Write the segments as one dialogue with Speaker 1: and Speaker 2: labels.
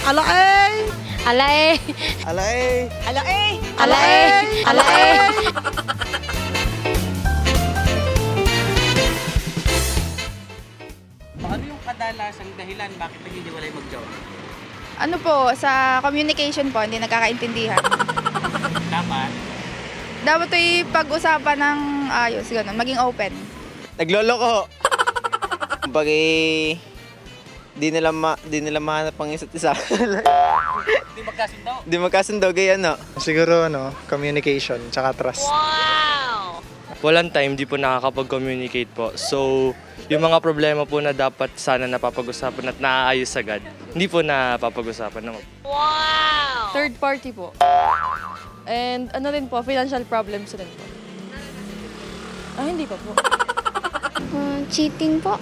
Speaker 1: Ala eh!
Speaker 2: Ala eh.
Speaker 3: Ala eh.
Speaker 1: Ala eh!
Speaker 2: Ala eh. Ala eh.
Speaker 4: Ano yung kadalasang dahilan bakit naghihiwalay mag-jowa?
Speaker 5: Ano po, sa communication po, hindi nagkakaintindihan.
Speaker 4: Dapat
Speaker 5: Dapat ay pag-usapan ng ayos, ganun, maging open.
Speaker 3: Nagloloko. Pag di nila mahanap ang isa't isa.
Speaker 4: hindi magkasundo.
Speaker 3: Di magkasundo, gaya no?
Speaker 6: Siguro communication tsaka trust.
Speaker 7: Walang time, di po nakakapag-communicate po. So, yung mga problema po na dapat sana napapag-usapan at naaayos agad, hindi po napapag-usapan naman.
Speaker 2: Third party po. And ano rin po, financial problems rin po. Hindi pa po.
Speaker 8: Cheating po.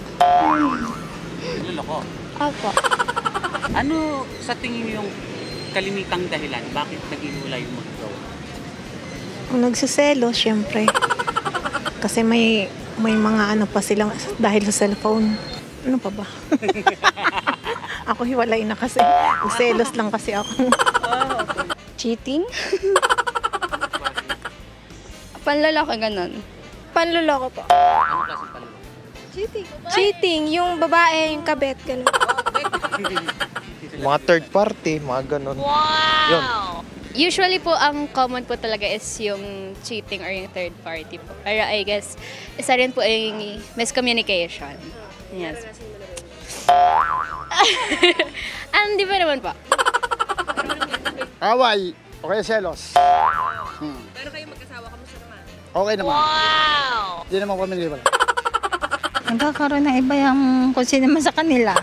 Speaker 4: Niloloko.
Speaker 8: Opo.
Speaker 4: Ano sa tingin yung kalimitang dahilan bakit naghihiwalay yung mag-jowa?
Speaker 1: Kung nagsiselo, syempre. Kasi may mga ano pa silang dahil sa cellphone. Ano pa ba? Ako hiwalay na kasi. Selos lang kasi ako.
Speaker 2: Cheating? Panlalaki ganun.
Speaker 8: Panluloko po.
Speaker 4: Ano klaseng paluloko?
Speaker 8: Cheating. Yung babae, yung kabet, gano'n.
Speaker 6: Mga third party, mga ganun. Yun.
Speaker 2: Usually po, ang common po talaga is yung cheating or yung third party po. Pero I guess, isa rin po yung miscommunication. Yes. Di ba naman po?
Speaker 9: Away o kaya selos.
Speaker 2: Pero kayo magkasawa, kamusta naman?
Speaker 9: Okay naman. Hindi naman kami niliwala.
Speaker 1: Nagkakaroon ng iba yung kung sino man sa kanila.